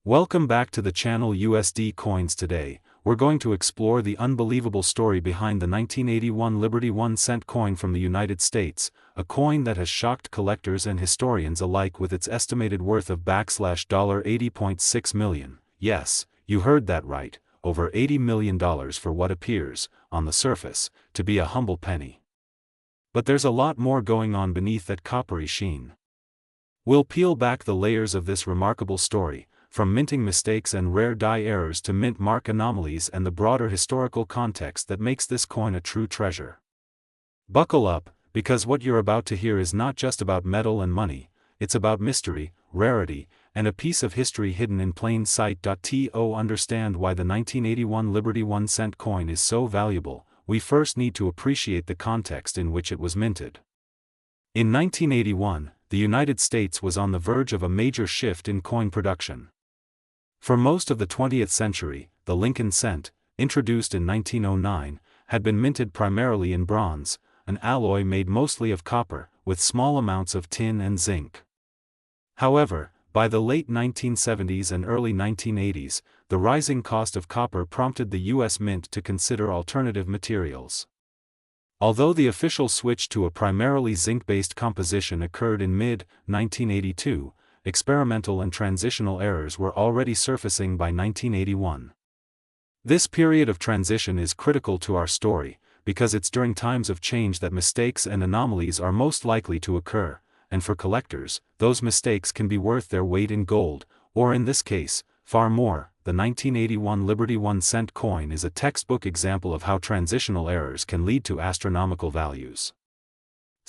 Welcome back to the channel USD Coins. Today, we're going to explore the unbelievable story behind the 1981 Liberty 1-cent coin from the United States, a coin that has shocked collectors and historians alike with its estimated worth of $80.6 million. Yes, you heard that right, over $80 million for what appears, on the surface, to be a humble penny. But there's a lot more going on beneath that coppery sheen. We'll peel back the layers of this remarkable story, from minting mistakes and rare die errors to mint mark anomalies and the broader historical context that makes this coin a true treasure. Buckle up, because what you're about to hear is not just about metal and money, it's about mystery, rarity, and a piece of history hidden in plain sight. To understand why the 1981 Liberty 1-cent coin is so valuable, we first need to appreciate the context in which it was minted. In 1981, the United States was on the verge of a major shift in coin production. For most of the 20th century, the Lincoln cent, introduced in 1909, had been minted primarily in bronze, an alloy made mostly of copper, with small amounts of tin and zinc. However, by the late 1970s and early 1980s, the rising cost of copper prompted the U.S. Mint to consider alternative materials. Although the official switch to a primarily zinc-based composition occurred in mid-1982, experimental and transitional errors were already surfacing by 1981. This period of transition is critical to our story, because it's during times of change that mistakes and anomalies are most likely to occur, and for collectors, those mistakes can be worth their weight in gold, or in this case, far more. The 1981 Liberty 1-cent coin is a textbook example of how transitional errors can lead to astronomical values.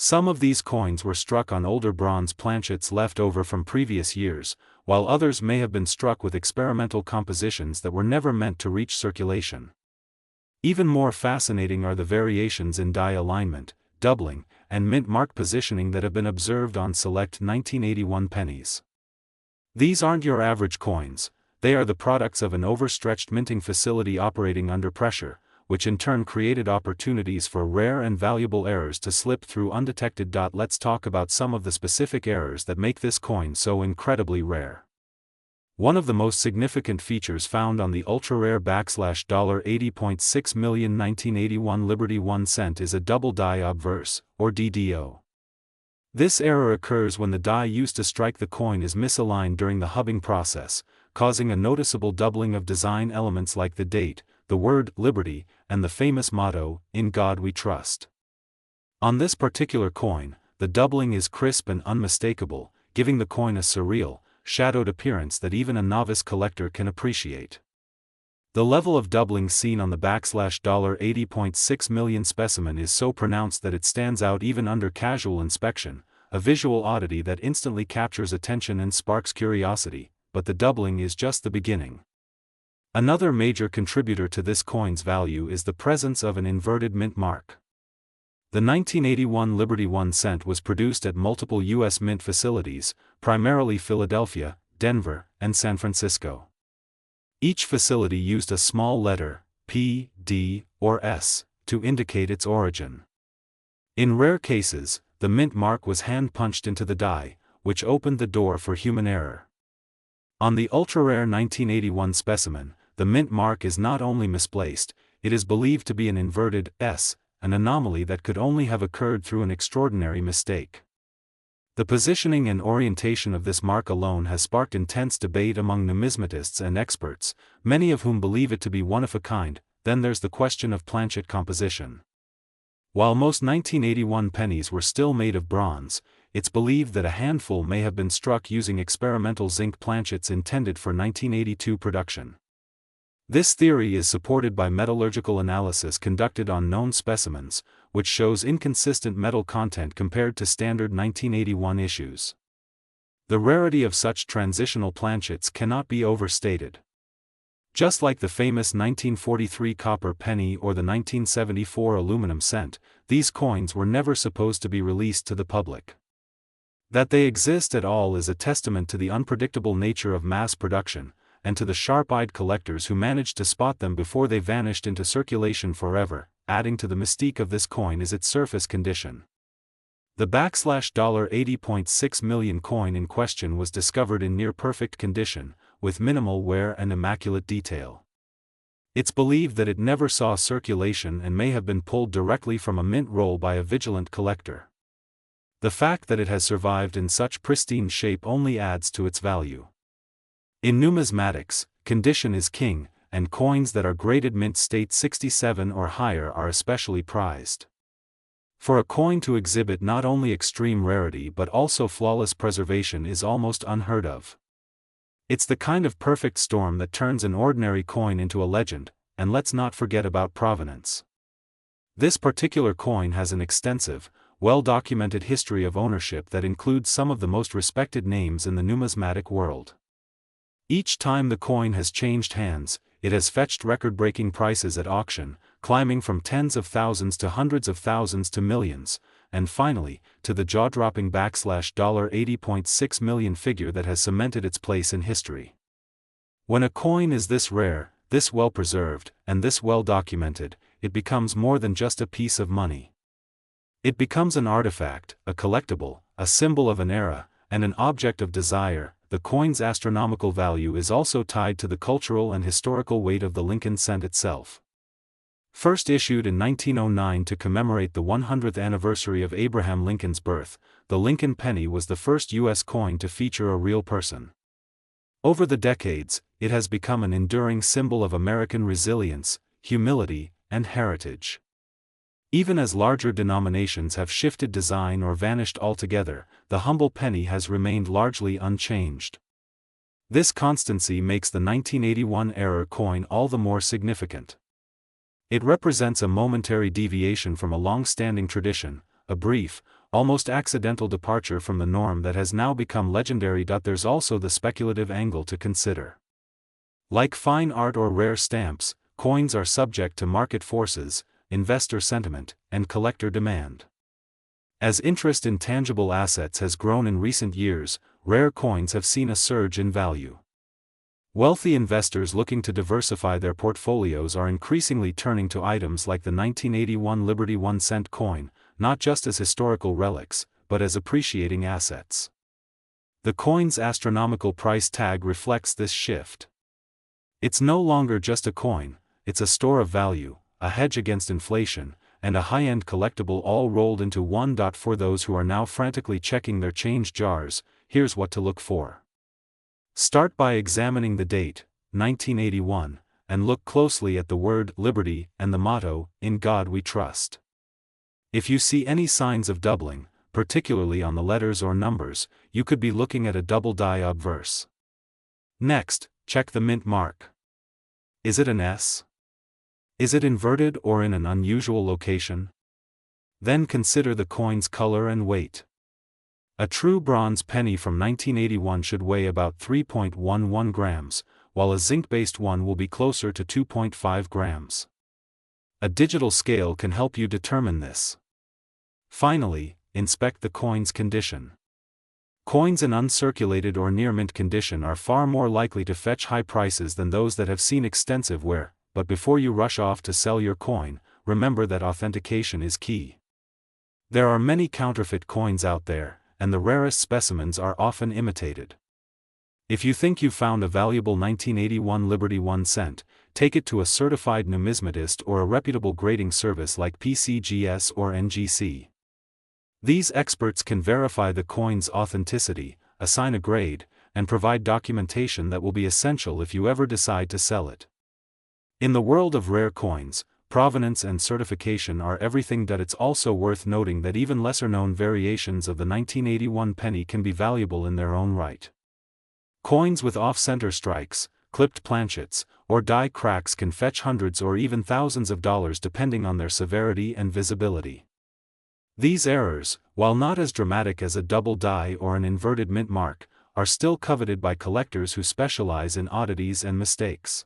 Some of these coins were struck on older bronze planchets left over from previous years, while others may have been struck with experimental compositions that were never meant to reach circulation. Even more fascinating are the variations in die alignment, doubling, and mint mark positioning that have been observed on select 1981 pennies. These aren't your average coins. They are the products of an overstretched minting facility operating under pressure, which in turn created opportunities for rare and valuable errors to slip through undetected. Let's talk about some of the specific errors that make this coin so incredibly rare. One of the most significant features found on the ultra-rare $80.6 million 1981 Liberty 1-cent is a double die obverse, or DDO. This error occurs when the die used to strike the coin is misaligned during the hubbing process, causing a noticeable doubling of design elements like the date, the word Liberty, and the famous motto, "In God We Trust." On this particular coin, the doubling is crisp and unmistakable, giving the coin a surreal, shadowed appearance that even a novice collector can appreciate. The level of doubling seen on the $80.6 million specimen is so pronounced that it stands out even under casual inspection, a visual oddity that instantly captures attention and sparks curiosity. But the doubling is just the beginning. Another major contributor to this coin's value is the presence of an inverted mint mark. The 1981 Liberty 1-cent was produced at multiple U.S. mint facilities, primarily Philadelphia, Denver, and San Francisco. Each facility used a small letter, P, D, or S, to indicate its origin. In rare cases, the mint mark was hand-punched into the die, which opened the door for human error. On the ultra-rare 1981 specimen, the mint mark is not only misplaced, it is believed to be an inverted S, an anomaly that could only have occurred through an extraordinary mistake. The positioning and orientation of this mark alone has sparked intense debate among numismatists and experts, many of whom believe it to be one of a kind. Then there's the question of planchet composition. While most 1981 pennies were still made of bronze, it's believed that a handful may have been struck using experimental zinc planchets intended for 1982 production. This theory is supported by metallurgical analysis conducted on known specimens, which shows inconsistent metal content compared to standard 1981 issues. The rarity of such transitional planchets cannot be overstated. Just like the famous 1943 copper penny or the 1974 aluminum cent, these coins were never supposed to be released to the public. That they exist at all is a testament to the unpredictable nature of mass production, and to the sharp-eyed collectors who managed to spot them before they vanished into circulation forever. Adding to the mystique of this coin is its surface condition. The $80.6 million coin in question was discovered in near-perfect condition, with minimal wear and immaculate detail. It's believed that it never saw circulation and may have been pulled directly from a mint roll by a vigilant collector. The fact that it has survived in such pristine shape only adds to its value. In numismatics, condition is king, and coins that are graded mint state 67 or higher are especially prized. For a coin to exhibit not only extreme rarity but also flawless preservation is almost unheard of. It's the kind of perfect storm that turns an ordinary coin into a legend, and let's not forget about provenance. This particular coin has an extensive, well-documented history of ownership that includes some of the most respected names in the numismatic world. Each time the coin has changed hands, it has fetched record-breaking prices at auction, climbing from tens of thousands to hundreds of thousands to millions, and finally, to the jaw-dropping $80.6 million figure that has cemented its place in history. When a coin is this rare, this well-preserved, and this well-documented, it becomes more than just a piece of money. It becomes an artifact, a collectible, a symbol of an era, and an object of desire. The coin's astronomical value is also tied to the cultural and historical weight of the Lincoln cent itself. First issued in 1909 to commemorate the 100th anniversary of Abraham Lincoln's birth, the Lincoln penny was the first U.S. coin to feature a real person. Over the decades, it has become an enduring symbol of American resilience, humility, and heritage. Even as larger denominations have shifted design or vanished altogether, the humble penny has remained largely unchanged. This constancy makes the 1981 era coin all the more significant. It represents a momentary deviation from a long-standing tradition, a brief, almost accidental departure from the norm that has now become legendary. There's also the speculative angle to consider. Like fine art or rare stamps, coins are subject to market forces, investor sentiment, and collector demand. As interest in tangible assets has grown in recent years, rare coins have seen a surge in value. Wealthy investors looking to diversify their portfolios are increasingly turning to items like the 1981 Liberty 1-cent coin, not just as historical relics, but as appreciating assets. The coin's astronomical price tag reflects this shift. It's no longer just a coin, it's a store of value, a hedge against inflation, and a high-end collectible all rolled into one. For those who are now frantically checking their change jars, here's what to look for. Start by examining the date, 1981, and look closely at the word Liberty and the motto, "In God We Trust." If you see any signs of doubling, particularly on the letters or numbers, you could be looking at a double die obverse. Next, check the mint mark. Is it an S? Is it inverted or in an unusual location? Then consider the coin's color and weight. A true bronze penny from 1981 should weigh about 3.11 grams, while a zinc-based one will be closer to 2.5 grams. A digital scale can help you determine this. Finally, inspect the coin's condition. Coins in uncirculated or near-mint condition are far more likely to fetch high prices than those that have seen extensive wear, but before you rush off to sell your coin, remember that authentication is key. There are many counterfeit coins out there, and the rarest specimens are often imitated. If you think you found a valuable 1981 Liberty 1 cent, take it to a certified numismatist or a reputable grading service like PCGS or NGC. These experts can verify the coin's authenticity, assign a grade, and provide documentation that will be essential if you ever decide to sell it. In the world of rare coins, provenance and certification are everything. It's also worth noting that even lesser-known variations of the 1981 penny can be valuable in their own right. Coins with off-center strikes, clipped planchets, or die cracks can fetch hundreds or even thousands of dollars depending on their severity and visibility. These errors, while not as dramatic as a double die or an inverted mint mark, are still coveted by collectors who specialize in oddities and mistakes.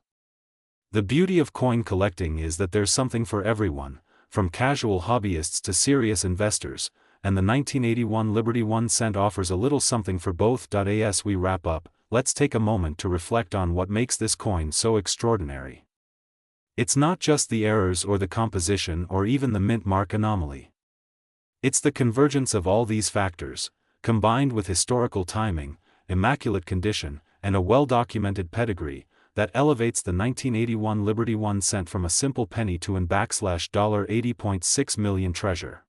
The beauty of coin collecting is that there's something for everyone, from casual hobbyists to serious investors, and the 1981 Liberty 1 cent offers a little something for both. As we wrap up, let's take a moment to reflect on what makes this coin so extraordinary. It's not just the errors or the composition or even the mint mark anomaly. It's the convergence of all these factors, combined with historical timing, immaculate condition, and a well-documented pedigree, that elevates the 1981 Liberty 1 cent from a simple penny to an $80.6 million treasure.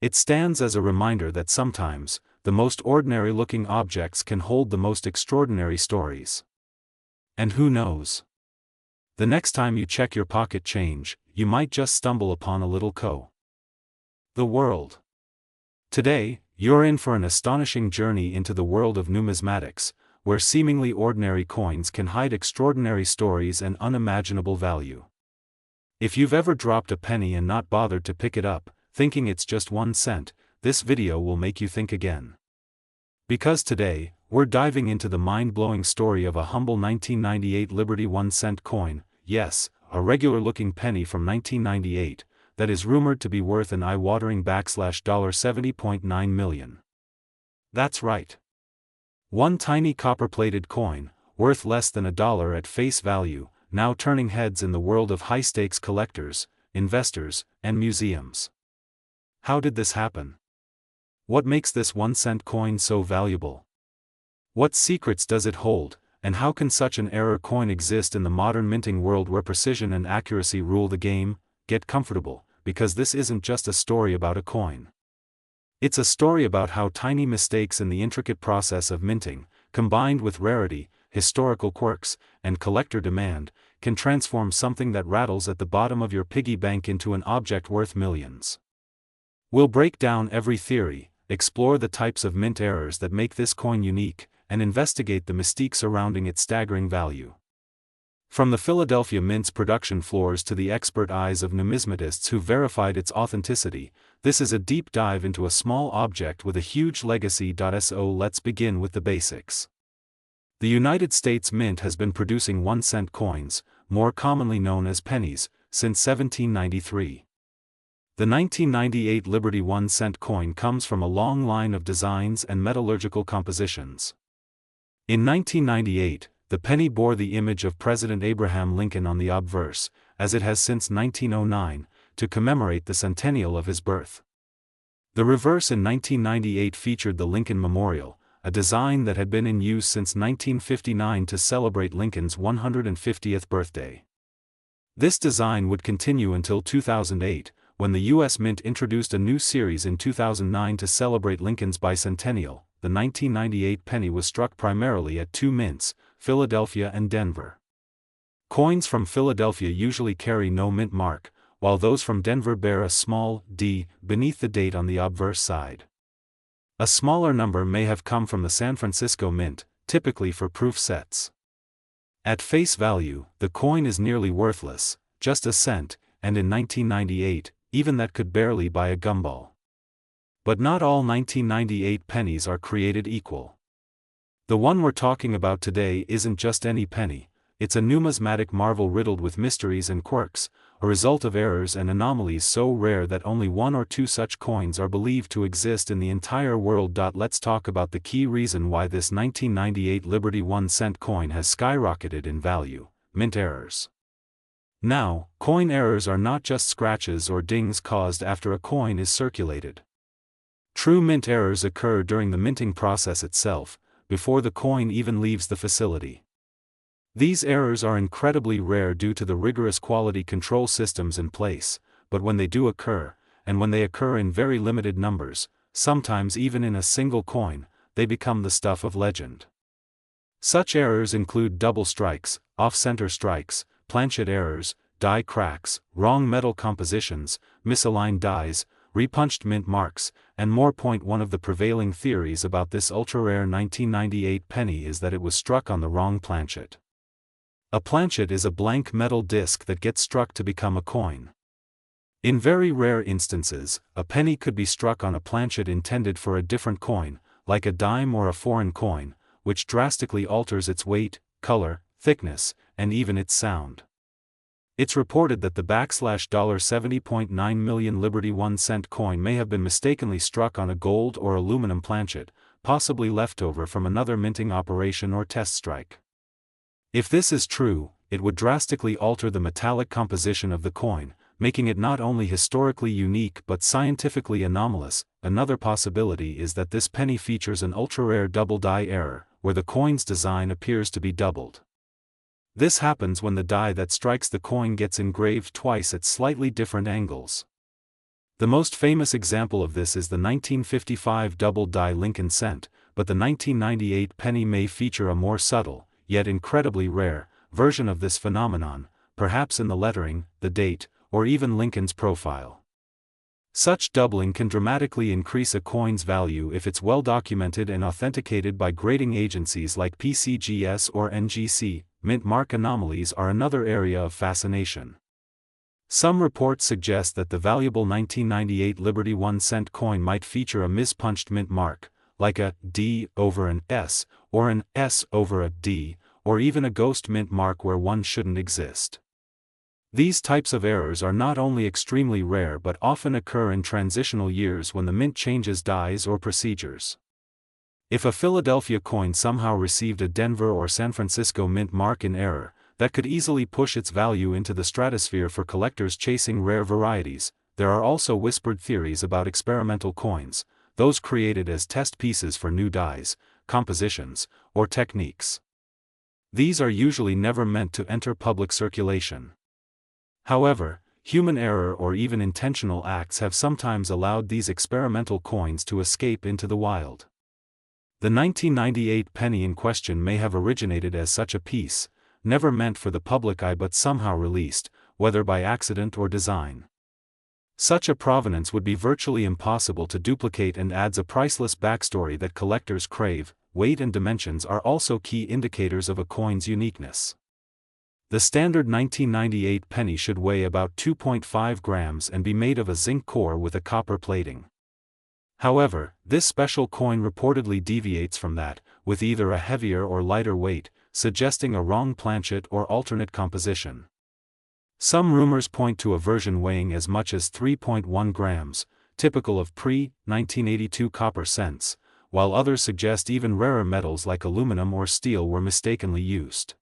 It stands as a reminder that sometimes, the most ordinary-looking objects can hold the most extraordinary stories. And who knows? The next time you check your pocket change, you might just stumble upon a little the world. Today, you're in for an astonishing journey into the world of numismatics, where seemingly ordinary coins can hide extraordinary stories and unimaginable value. If you've ever dropped a penny and not bothered to pick it up, thinking it's just 1 cent, this video will make you think again. Because today, we're diving into the mind-blowing story of a humble 1998 Liberty 1 cent coin, yes, a regular-looking penny from 1998, that is rumored to be worth an eye-watering $70.9 million. That's right. One tiny copper-plated coin, worth less than $1 at face value, now turning heads in the world of high-stakes collectors, investors, and museums. How did this happen? What makes this 1 cent coin so valuable? What secrets does it hold, and how can such an error coin exist in the modern minting world where precision and accuracy rule the game? Get comfortable, because this isn't just a story about a coin. It's a story about how tiny mistakes in the intricate process of minting, combined with rarity, historical quirks, and collector demand, can transform something that rattles at the bottom of your piggy bank into an object worth millions. We'll break down every theory, explore the types of mint errors that make this coin unique, and investigate the mystique surrounding its staggering value. From the Philadelphia Mint's production floors to the expert eyes of numismatists who verified its authenticity, this is a deep dive into a small object with a huge legacy. So let's begin with the basics. The United States Mint has been producing 1 cent coins, more commonly known as pennies, since 1793. The 1998 Liberty 1 cent coin comes from a long line of designs and metallurgical compositions. In 1998, the penny bore the image of President Abraham Lincoln on the obverse, as it has since 1909, to commemorate the centennial of his birth. The reverse in 1998 featured the Lincoln Memorial, a design that had been in use since 1959 to celebrate Lincoln's 150th birthday. This design would continue until 2008, when the U.S. Mint introduced a new series in 2009 to celebrate Lincoln's bicentennial. The 1998 penny was struck primarily at 2 mints, Philadelphia and Denver. Coins from Philadelphia usually carry no mint mark, while those from Denver bear a small D beneath the date on the obverse side. A smaller number may have come from the San Francisco Mint, typically for proof sets. At face value, the coin is nearly worthless, just a cent, and in 1998, even that could barely buy a gumball. But not all 1998 pennies are created equal. The one we're talking about today isn't just any penny, it's a numismatic marvel riddled with mysteries and quirks, a result of errors and anomalies so rare that only 1 or 2 such coins are believed to exist in the entire world. Let's talk about the key reason why this 1998 Liberty 1 cent coin has skyrocketed in value: mint errors. Now, coin errors are not just scratches or dings caused after a coin is circulated. True mint errors occur during the minting process itself, before the coin even leaves the facility. These errors are incredibly rare due to the rigorous quality control systems in place, but when they do occur, and when they occur in very limited numbers, sometimes even in a single coin, they become the stuff of legend. Such errors include double strikes, off-center strikes, planchet errors, die cracks, wrong metal compositions, misaligned dies, repunched mint marks, and more. One of the prevailing theories about this ultra-rare 1998 penny is that it was struck on the wrong planchet. A planchet is a blank metal disc that gets struck to become a coin. In very rare instances, a penny could be struck on a planchet intended for a different coin, like a dime or a foreign coin, which drastically alters its weight, color, thickness, and even its sound. It's reported that the $70.9 million Liberty 1 cent coin may have been mistakenly struck on a gold or aluminum planchet, possibly leftover from another minting operation or test strike. If this is true, it would drastically alter the metallic composition of the coin, making it not only historically unique but scientifically anomalous. Another possibility is that this penny features an ultra-rare double die error, where the coin's design appears to be doubled. This happens when the die that strikes the coin gets engraved twice at slightly different angles. The most famous example of this is the 1955 double-die Lincoln cent, but the 1998 penny may feature a more subtle, yet incredibly rare, version of this phenomenon, perhaps in the lettering, the date, or even Lincoln's profile. Such doubling can dramatically increase a coin's value if it's well documented and authenticated by grading agencies like PCGS or NGC. Mint mark anomalies are another area of fascination. Some reports suggest that the valuable 1998 Liberty 1 cent coin might feature a mispunched mint mark, like a D over an S, or an S over a D, or even a ghost mint mark where one shouldn't exist. These types of errors are not only extremely rare but often occur in transitional years when the mint changes dies or procedures. If a Philadelphia coin somehow received a Denver or San Francisco mint mark in error, that could easily push its value into the stratosphere for collectors chasing rare varieties. There are also whispered theories about experimental coins, those created as test pieces for new dies, compositions, or techniques. These are usually never meant to enter public circulation. However, human error or even intentional acts have sometimes allowed these experimental coins to escape into the wild. The 1998 penny in question may have originated as such a piece, never meant for the public eye but somehow released, whether by accident or design. Such a provenance would be virtually impossible to duplicate and adds a priceless backstory that collectors crave. Weight and dimensions are also key indicators of a coin's uniqueness. The standard 1998 penny should weigh about 2.5 grams and be made of a zinc core with a copper plating. However, this special coin reportedly deviates from that, with either a heavier or lighter weight, suggesting a wrong planchet or alternate composition. Some rumors point to a version weighing as much as 3.1 grams, typical of pre-1982 copper cents, while others suggest even rarer metals like aluminum or steel were mistakenly used.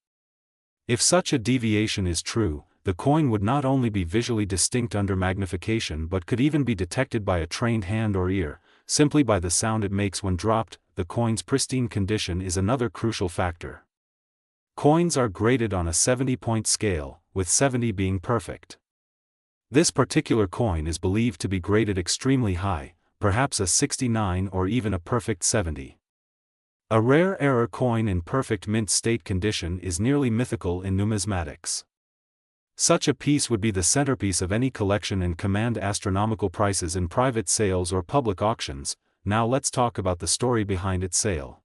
If such a deviation is true, the coin would not only be visually distinct under magnification but could even be detected by a trained hand or ear, simply by the sound it makes when dropped. The coin's pristine condition is another crucial factor. Coins are graded on a 70-point scale, with 70 being perfect. This particular coin is believed to be graded extremely high, perhaps a 69 or even a perfect 70. A rare error coin in perfect mint state condition is nearly mythical in numismatics. Such a piece would be the centerpiece of any collection and command astronomical prices in private sales or public auctions. Now let's talk about the story behind its sale.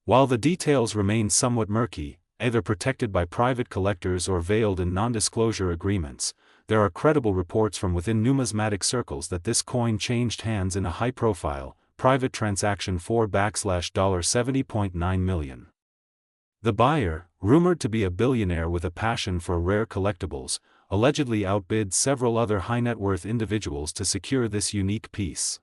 While the details remain somewhat murky, either protected by private collectors or veiled in non-disclosure agreements, there are credible reports from within numismatic circles that this coin changed hands in a high-profile, private transaction for $70.9 million. The buyer, rumored to be a billionaire with a passion for rare collectibles, allegedly outbid several other high-net-worth individuals to secure this unique piece.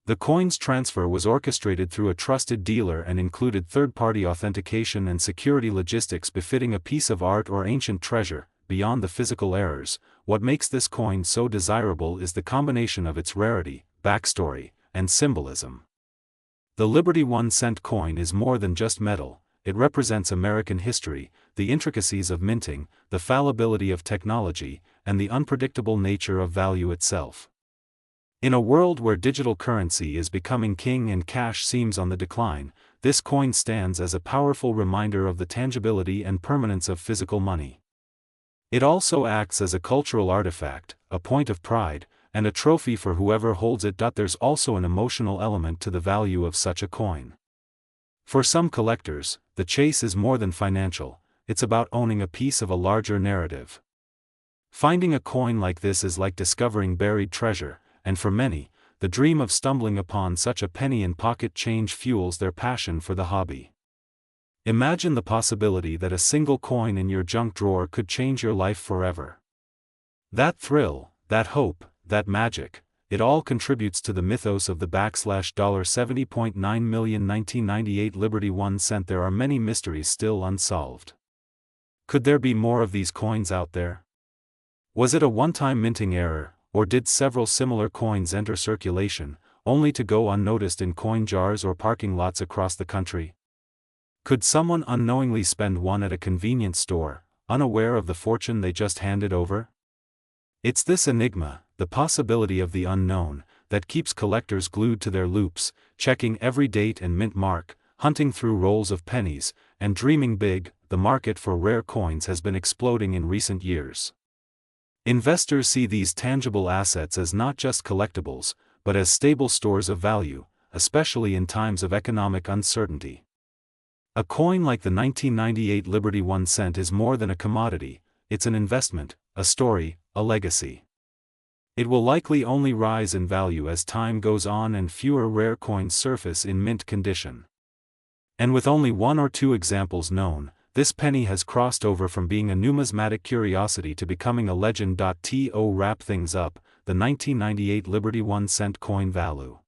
The coin's transfer was orchestrated through a trusted dealer and included third-party authentication and security logistics befitting a piece of art or ancient treasure. Beyond the physical errors, what makes this coin so desirable is the combination of its rarity, backstory, and symbolism. The Liberty 1 cent coin is more than just metal. It represents American history, the intricacies of minting, the fallibility of technology, and the unpredictable nature of value itself. In a world where digital currency is becoming king and cash seems on the decline, this coin stands as a powerful reminder of the tangibility and permanence of physical money. It also acts as a cultural artifact, a point of pride, and a trophy for whoever holds it. There's also an emotional element to the value of such a coin. For some collectors, the chase is more than financial, it's about owning a piece of a larger narrative. Finding a coin like this is like discovering buried treasure, and for many, the dream of stumbling upon such a penny in pocket change fuels their passion for the hobby. Imagine the possibility that a single coin in your junk drawer could change your life forever. That thrill, that hope, that magic, it all contributes to the mythos of the $70.9 million 1998 Liberty 1 cent. There are many mysteries still unsolved. Could there be more of these coins out there? Was it a one-time minting error, or did several similar coins enter circulation, only to go unnoticed in coin jars or parking lots across the country? Could someone unknowingly spend one at a convenience store, unaware of the fortune they just handed over? It's this enigma, the possibility of the unknown, that keeps collectors glued to their loupes, checking every date and mint mark, hunting through rolls of pennies, and dreaming big. The market for rare coins has been exploding in recent years. Investors see these tangible assets as not just collectibles, but as stable stores of value, especially in times of economic uncertainty. A coin like the 1998 Liberty 1 cent is more than a commodity, it's an investment, a story, a legacy. It will likely only rise in value as time goes on and fewer rare coins surface in mint condition. And with only one or two examples known, this penny has crossed over from being a numismatic curiosity to becoming a legend. To wrap things up, the 1998 Liberty 1 cent coin value.